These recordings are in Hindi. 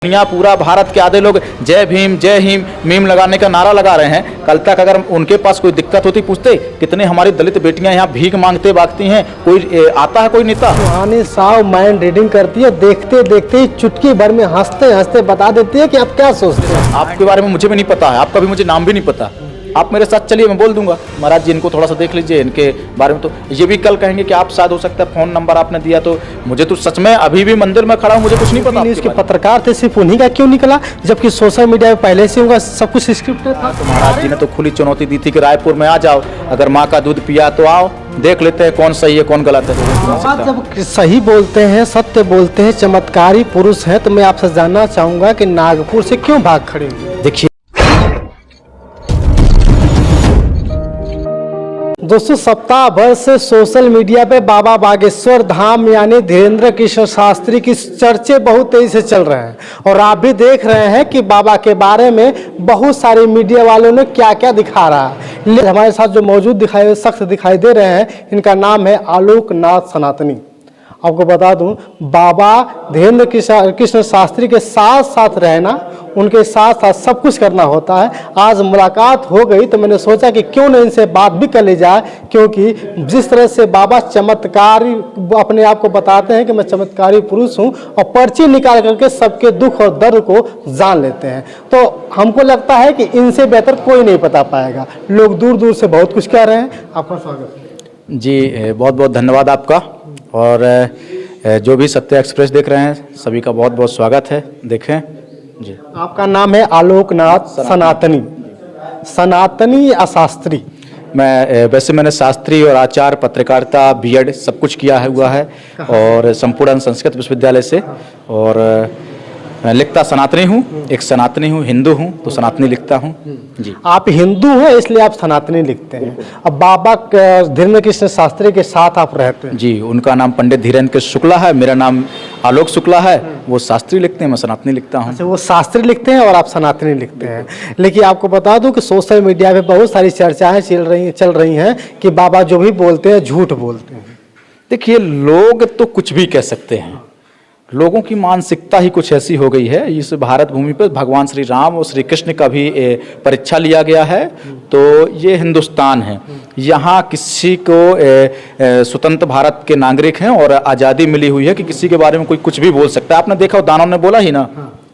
दुनिया पूरा भारत के आधे लोग जय भीम जय हिम मीम लगाने का नारा लगा रहे हैं। कल तक अगर उनके पास कोई दिक्कत होती पूछते कितने हमारी दलित बेटियां यहाँ भीख मांगते भागती हैं, कोई आता है कोई नेता? कहानी साव माइंड रीडिंग करती है, देखते देखते ही चुटकी भर में हंसते हंसते बता देती है कि आप क्या सोचते हैं। आपके बारे में मुझे भी नहीं पता है, आपका भी मुझे नाम भी नहीं पता। आप मेरे साथ चलिए, मैं बोल दूंगा। महाराज जी इनको थोड़ा सा देख लीजिए, इनके बारे में तो ये भी कल कहेंगे कि आप शायद हो सकता है फ़ोन नंबर आपने दिया, तो मुझे तो सच में अभी भी मंदिर में खड़ा हूँ, मुझे कुछ नहीं पता। न्यूज़ के पत्रकार थे, सिर्फ उन्हीं का क्यों निकला, जबकि सोशल मीडिया में पहले से उनका सब कुछ स्क्रिप्टेड था। तो महाराज जी ने तो खुली चुनौती दी थी कि रायपुर में आ जाओ, अगर माँ का दूध पिया तो आओ, देख लेते हैं कौन सही है कौन गलत है। जब सही बोलते हैं, सत्य बोलते हैं, चमत्कारी पुरुष हैं, तो मैं आपसे जानना चाहूँगा कि नागपुर से क्यों भाग खड़े हुए? देखिए दोस्तों, सप्ताह भर से सोशल मीडिया पे बाबा बागेश्वर धाम यानी धीरेन्द्र कृष्ण शास्त्री की चर्चे बहुत तेजी से चल रहे हैं और आप भी देख रहे हैं कि बाबा के बारे में बहुत सारे मीडिया वालों ने क्या क्या दिखा रहा है। हमारे साथ जो मौजूद शख्स दिखाई दे रहे हैं, इनका नाम है आलोकनाथ सनातनी। आपको बता दूं, बाबा धीरेन्द्र कृष्ण शास्त्री के साथ साथ रहना, उनके साथ साथ सब कुछ करना होता है। आज मुलाकात हो गई तो मैंने सोचा कि क्यों न इनसे बात भी कर ली जाए, क्योंकि जिस तरह से बाबा चमत्कारी अपने आप को बताते हैं कि मैं चमत्कारी पुरुष हूं और पर्ची निकाल करके सबके दुख और दर्द को जान लेते हैं, तो हमको लगता है कि इनसे बेहतर कोई नहीं बता पाएगा। लोग दूर दूर से बहुत कुछ कह रहे हैं। आपका स्वागत जी, बहुत बहुत धन्यवाद आपका, और जो भी सत्य एक्सप्रेस देख रहे हैं सभी का बहुत बहुत स्वागत है। देखें जी, आपका नाम है आलोकनाथ सनातनी, सनातनी या शास्त्री? वैसे मैंने शास्त्री और आचार्य, पत्रकारिता, बीएड सब कुछ किया हुआ है और संपूर्ण संस्कृत विश्वविद्यालय से, और मैं लिखता सनातनी हूँ, एक सनातनी हूँ, हिंदू हूँ तो सनातनी लिखता हूँ जी। आप हिंदू हैं इसलिए आप सनातनी लिखते हैं। अब बाबा धीरेन्द्र कृष्ण शास्त्री के साथ आप रहते हैं जी। उनका नाम पंडित धीरेन्द्र कृष्ण शुक्ला है, मेरा नाम आलोक शुक्ला है। वो शास्त्री लिखते हैं, मैं सनातनी लिखता हूँ। अच्छा, वो शास्त्री लिखते हैं और आप सनातनी लिखते हैं। लेकिन आपको बता दूं कि सोशल मीडिया पे बहुत सारी चर्चाएं चल रही हैं कि बाबा जो भी बोलते हैं झूठ बोलते हैं। देखिए, लोग तो कुछ भी कह सकते हैं, लोगों की मानसिकता ही कुछ ऐसी हो गई है। इस भारत भूमि पर भगवान श्री राम और श्री कृष्ण का भी परीक्षा लिया गया है। तो ये हिंदुस्तान है, यहाँ किसी को स्वतंत्र भारत के नागरिक हैं और आज़ादी मिली हुई है कि किसी के बारे में कोई कुछ भी बोल सकता है। आपने देखा दानव ने बोला ही ना,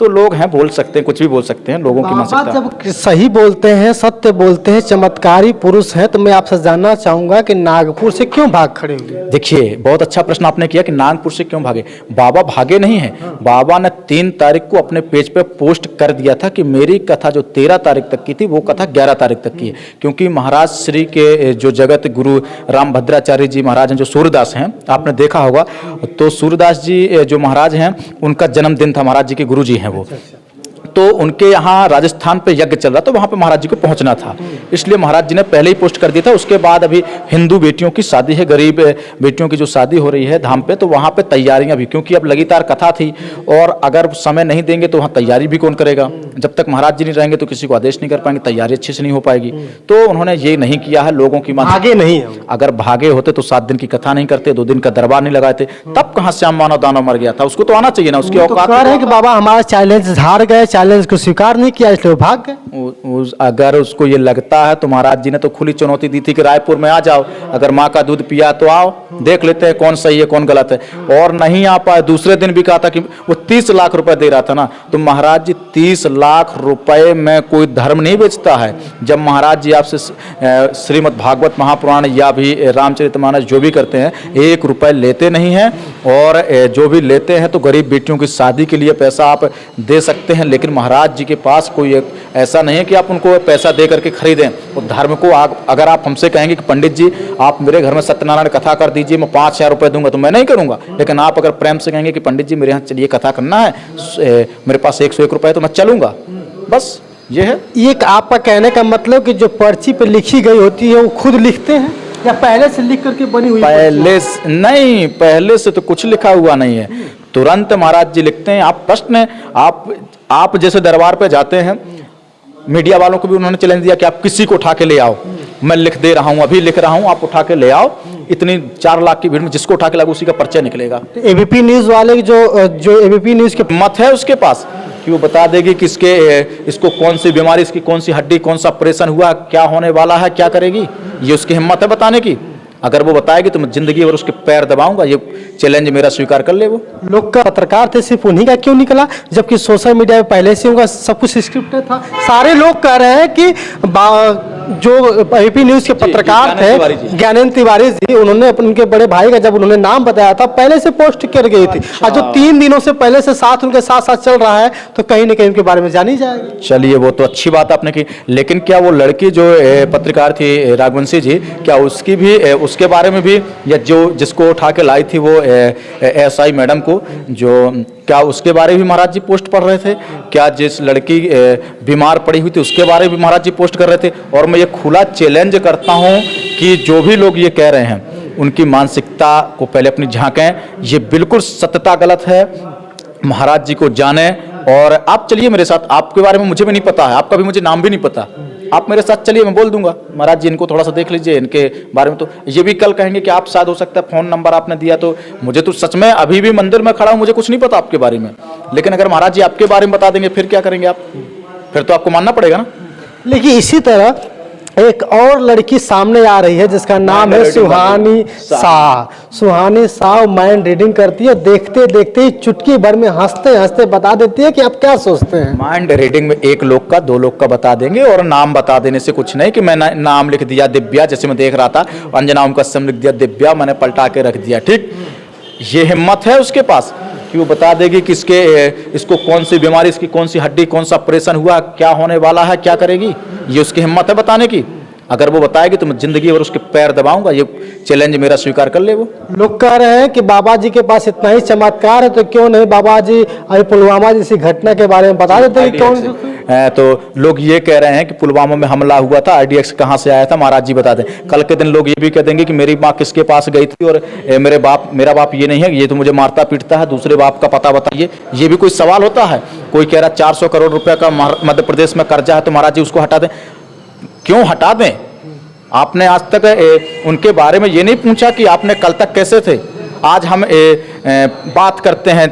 तो लोग हैं, बोल सकते हैं, कुछ भी बोल सकते हैं। लोगों की मानसिकता। जब सही बोलते हैं, सत्य बोलते हैं, चमत्कारी पुरुष हैं, तो मैं आपसे जानना चाहूंगा कि नागपुर से क्यों भाग खड़े हुए? देखिए, बहुत अच्छा प्रश्न आपने किया कि नागपुर से क्यों भागे। बाबा भागे नहीं है। बाबा ने 3 तारीख को अपने पेज पे पोस्ट कर दिया था कि मेरी कथा जो 13 तारीख तक की थी वो कथा 11 तारीख तक की है, क्योंकि महाराज श्री के जो जगत गुरु रामभद्राचार्य जी महाराज हैं, जो सूर्यदास हैं, आपने देखा होगा, तो सूर्यदास जी जो महाराज हैं उनका जन्मदिन था, महाराज जी के गुरु जी हैं वो। तो उनके यहाँ राजस्थान पे यज्ञ चल रहा था, वहाँ पे महाराज जी को पहुँचना था, इसलिए महाराज जी ने पहले ही पोस्ट कर दिया था। उसके बाद अभी हिंदू बेटियों की शादी है, गरीब बेटियों की जो शादी हो रही है धाम पे, तो वहाँ पे तैयारियां भी, क्योंकि अब लगातार कथा थी और अगर समय नहीं देंगे तो वहाँ तैयारी भी कौन करेगा। जब तक महाराज जी नहीं रहेंगे तो किसी को आदेश नहीं कर पाएंगे, तैयारी अच्छे से नहीं हो पाएगी। तो उन्होंने ये नहीं किया है। लोगों की भागे नहीं, अगर भागे होते तो 7 दिन की कथा नहीं करते, 2 दिन का दरबार नहीं लगाते, तब कहाँ श्याम मानव दानव मर गया था। उसको तो आना चाहिए ना, उसकी औकात है कि बाबा हमारा चैलेंज हार गए, चैलेंज को स्वीकार नहीं किया इसलिए भाग गए। अगर उसको ये लगता है तो महाराज जी ने तो खुली चुनौती दी थी कि रायपुर में आ जाओ, अगर माँ का दूध पिया तो आओ, देख लेते हैं कौन सही है कौन गलत है। और नहीं आ पाए, दूसरे दिन भी कहा था कि वो 30 लाख रुपए दे रहा था ना, तो महाराज जी 30 लाख रुपए में कोई धर्म नहीं बेचता है। जब महाराज जी आपसे श्रीमद् भागवत महापुराण या भी रामचरितमानस जो भी करते हैं, 1 रुपए लेते नहीं हैं, और जो भी लेते हैं तो गरीब बेटियों की शादी के लिए पैसा आप दे सकते हैं। लेकिन महाराज जी के पास कोई ऐसा नहीं है कि आप उनको पैसा दे करके खरीदें। और धर्म को अगर आप हमसे कहेंगे कि पंडित जी आप मेरे घर में सत्यनारायण कथा कर दीजिए, मैं 5000 रुपये दूंगा, तो मैं नहीं करूंगा। लेकिन आप अगर प्रेम से कहेंगे कि पंडित जी मेरे यहाँ चलिए कथा करना है, मेरे पास 101 रुपये, तो मैं चलूंगा। बस ये है। ये आपका कहने का मतलब कि जो पर्ची पे लिखी गई होती है वो खुद लिखते हैं या पहले से लिख करके बनी हुई? पहले से नहीं, पहले से तो कुछ लिखा हुआ नहीं है, तुरंत महाराज जी लिखते हैं। आप प्रश्न, आप जैसे दरबार पे जाते हैं, मीडिया वालों को भी उन्होंने चैलेंज दिया कि आप किसी को उठा के ले आओ, मैं लिख दे रहा हूं, अभी लिख रहा हूं, आप उठा के ले आओ। इतनी 4 लाख की भीड़ में जिसको उठा के लाओ उसी का पर्चा निकलेगा। एबीपी न्यूज वाले जो एबीपी न्यूज के मत है उसके पास, कि वो बता देगी कि इसको कौन सी बीमारी, इसकी कौन सी हड्डी, कौन सा ऑपरेशन हुआ, क्या होने वाला है, क्या करेगी, ये उसकी हिम्मत है बताने की। अगर वो बताएगी तो मैं जिंदगी भर उसके पैर दबाऊंगा, ये चैलेंज मेरा स्वीकार कर ले वो। लोग का पत्रकार थे, सिर्फ उन्हीं का क्यों निकला, जबकि सोशल मीडिया पे पहले से उनका सब कुछ स्क्रिप्टेड था। सारे लोग कह रहे हैं कि जो एपी न्यूज के पत्रकार थे ज्ञानेंद्र तिवारी जी, उन्होंने उनके बड़े भाई का जब उन्होंने नाम बताया था पहले से पोस्ट कर गई थी, और जो 3 दिनों से पहले से साथ उनके साथ साथ चल रहा है, तो कहीं ना कहीं उनके बारे में जानी जाएगी। चलिए वो तो अच्छी बात आपने की, लेकिन क्या वो लड़की जो पत्रकार थी राघवंशी जी, क्या उसकी भी उसके बारे में भी, या जो जिसको उठा के लाई थी वो एसआई मैडम को, जो क्या उसके बारे में भी महाराज जी पोस्ट पढ़ रहे थे? क्या जिस लड़की बीमार पड़ी हुई थी उसके बारे में भी महाराज जी पोस्ट कर रहे थे? और मैं ये खुला चैलेंज करता हूँ कि जो भी लोग ये कह रहे हैं उनकी मानसिकता को पहले अपनी झांकें, ये बिल्कुल सत्यता गलत है। महाराज जी को जाने, और आप चलिए मेरे साथ, आपके बारे में मुझे भी नहीं पता है, आपका भी मुझे नाम भी नहीं पता, आप मेरे साथ चलिए, मैं बोल दूंगा महाराज जी इनको थोड़ा सा देख लीजिए, इनके बारे में तो ये भी कल कहेंगे कि आप शायद हो सकता है फ़ोन नंबर आपने दिया, तो मुझे तो सच में अभी भी मंदिर में खड़ा हूँ, मुझे कुछ नहीं पता आपके बारे में। लेकिन अगर महाराज जी आपके बारे में बता देंगे फिर क्या करेंगे आप? फिर तो आपको मानना पड़ेगा ना। लेकिन इसी तरह एक और लड़की सामने आ रही है जिसका नाम है सुहानी शाह। सुहानी शाह माइंड रीडिंग करती है, देखते देखते ही चुटकी भर में हंसते हंसते बता देती है कि आप क्या सोचते हैं। माइंड रीडिंग में एक लोग का 2 लोग का बता देंगे, और नाम बता देने से कुछ नहीं कि मैं नाम लिख दिया दिव्या, जैसे मैं देख रहा था अंजना उनका सम लिख दिया दिव्या, मैंने पलटा के रख दिया। ठीक, ये हिम्मत है उसके पास कि वो बता देगी कि इसको कौन सी बीमारी, इसकी कौन सी हड्डी, कौन सा ऑपरेशन हुआ, क्या होने वाला है, क्या करेगी, ये उसकी हिम्मत है बताने की। अगर वो बताएगी तो मैं जिंदगी भर उसके पैर दबाऊंगा, ये चैलेंज मेरा स्वीकार कर ले वो। लोग कह रहे हैं कि बाबा जी के पास इतना ही चमत्कार है, तो क्यों नहीं बाबा जी अभी पुलवामा जैसी घटना के बारे में बता देते हैं कौन। तो लोग ये कह रहे हैं कि पुलवामा में हमला हुआ था, आईडीएक्स कहाँ से आया था, महाराज जी बता दें। कल के दिन लोग ये भी कह देंगे कि मेरी माँ किसके पास गई थी, और मेरा बाप ये नहीं है, ये तो मुझे मारता पीटता है, दूसरे बाप का पता बताइए। ये भी कोई सवाल होता है? कोई कह रहा 400 करोड़ रुपए का मध्य प्रदेश में कर्जा है, तो महाराज जी उसको हटा दें। क्यों हटा दें? आपने आज तक उनके बारे में ये नहीं पूछा कि आपने कल तक कैसे थे। आज हम बात करते हैं,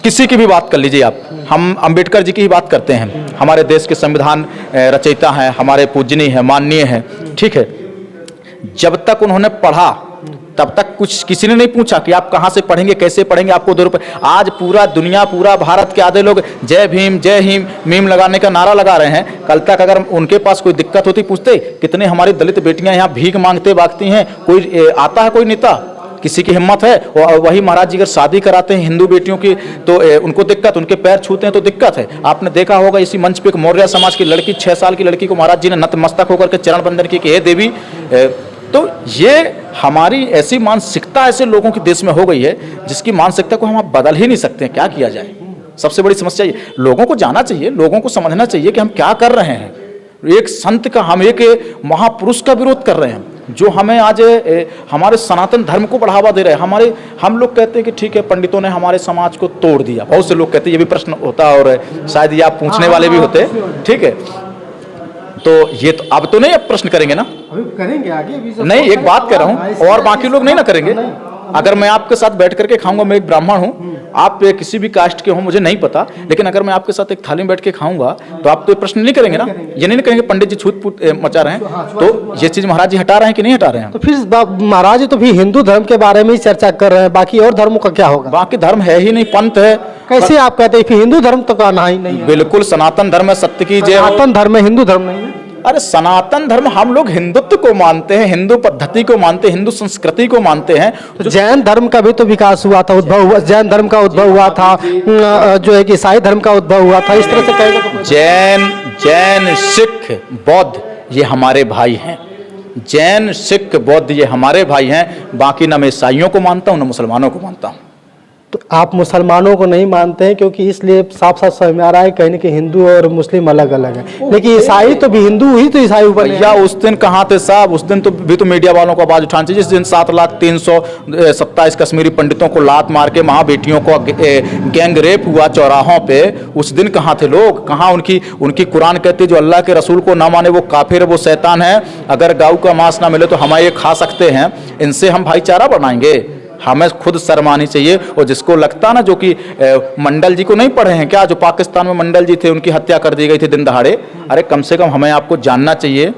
किसी की भी बात कर लीजिए आप, हम अंबेडकर जी की ही बात करते हैं, हमारे देश के संविधान रचयिता हैं, हमारे पूजनीय हैं, माननीय हैं, ठीक है। जब तक उन्होंने पढ़ा तब तक कुछ किसी ने नहीं पूछा कि आप कहाँ से पढ़ेंगे, कैसे पढ़ेंगे, आपको 2 रुपए। आज पूरा दुनिया, पूरा भारत के आधे लोग जय भीम जय हिम मीम लगाने का नारा लगा रहे हैं। कल तक अगर उनके पास कोई दिक्कत होती, पूछते कितने हमारी दलित बेटियां यहाँ भीख मांगते भागती हैं, कोई आता है कोई नेता? किसी की हिम्मत है? और वही महाराज जी अगर शादी कराते हैं हिंदू बेटियों की तो उनको दिक्कत, उनके पैर छूते हैं तो दिक्कत है। आपने देखा होगा इसी मंच पे एक मौर्य समाज की लड़की, 6 साल की लड़की को महाराज जी ने नतमस्तक होकर के चरण बंदन की कि हे देवी। तो ये हमारी ऐसी मानसिकता ऐसे लोगों के देश में हो गई है जिसकी मानसिकता को हम बदल ही नहीं सकते हैं। क्या किया जाए? सबसे बड़ी समस्या ये, लोगों को जाना चाहिए, लोगों को समझना चाहिए कि हम क्या कर रहे हैं। एक संत का, हम एक महापुरुष का विरोध कर रहे हैं जो हमें आज हमारे सनातन धर्म को बढ़ावा दे रहे हैं। हम लोग कहते हैं कि ठीक है पंडितों ने हमारे समाज को तोड़ दिया, बहुत से लोग कहते हैं, ये भी प्रश्न होता है और शायद ये आप पूछने वाले भी होते, ठीक है। तो ये तो अब तो नहीं, अब प्रश्न करेंगे ना, अभी करेंगे आगे। नहीं, एक बात कह रहा हूँ, और बाकी लोग नहीं ना करेंगे। अगर मैं आपके साथ बैठ करके खाऊंगा, मैं एक ब्राह्मण हूँ, आप किसी भी कास्ट के हो मुझे नहीं पता, लेकिन अगर मैं आपके साथ एक थाली में बैठ के खाऊंगा तो आप तो प्रश्न नहीं करेंगे ना, ये नहीं करेंगे पंडित जी छूत फूट मचा रहे हैं। तो ये चीज महाराज जी हटा रहे हैं कि नहीं हटा रहे हैं? तो फिर महाराज जी तो भी हिंदू धर्म के बारे में ही चर्चा कर रहे हैं, बाकी और धर्मों का क्या होगा? बाकी धर्म है ही नहीं, पंथ है। कैसे आप कहते हैं कि हिंदू धर्म तो कहना ही नहीं है? बिल्कुल सनातन धर्म है, सत्य की जय। सनातन धर्म है, हिंदू धर्म नहीं है। अरे सनातन धर्म, हम लोग हिंदुत्व को मानते हैं, हिंदू पद्धति को मानते हैं, हिंदू संस्कृति को मानते हैं। तो जैन धर्म का भी तो विकास हुआ था, उद्भव हुआ, जैन धर्म का उद्भव हुआ था, जो है कि ईसाई धर्म का उद्भव हुआ था। इस तरह से कहेगा तो जैन सिख बौद्ध ये हमारे भाई हैं। जैन सिख बौद्ध ये हमारे भाई हैं। बाकी ना मैं ईसाइयों को मानता हूँ ना मुसलमानों को मानता हूँ। तो आप मुसलमानों को नहीं मानते हैं क्योंकि इसलिए साफ साफ समझ में आ रहा है कहीं ना कहीं हिंदू और मुस्लिम अलग अलग है, लेकिन ईसाई तो भी हिंदू ही तो ईसाई बने। भैया उस दिन कहाँ थे साहब? उस दिन तो भी तो मीडिया वालों को आवाज उठानी चाहिए। जिस दिन 7,327 कश्मीरी पंडितों को लात मार के माँ बेटियों को गैंग रेप हुआ चौराहों पे, उस दिन कहाँ थे लोग? कहाँ उनकी कुरान कहती है जो अल्लाह के रसूल को ना माने वो काफिर, वो शैतान है। अगर गाऊ का मांस ना मिले तो हम ये खा सकते हैं, इनसे हम भाईचारा बनाएंगे। हमें खुद शर्म आनी चाहिए। और जिसको लगता ना, जो कि मंडल जी को नहीं पढ़े हैं क्या, जो पाकिस्तान में मंडल जी थे, उनकी हत्या कर दी गई थी दिन दहाड़े, अरे कम से कम हमें आपको जानना चाहिए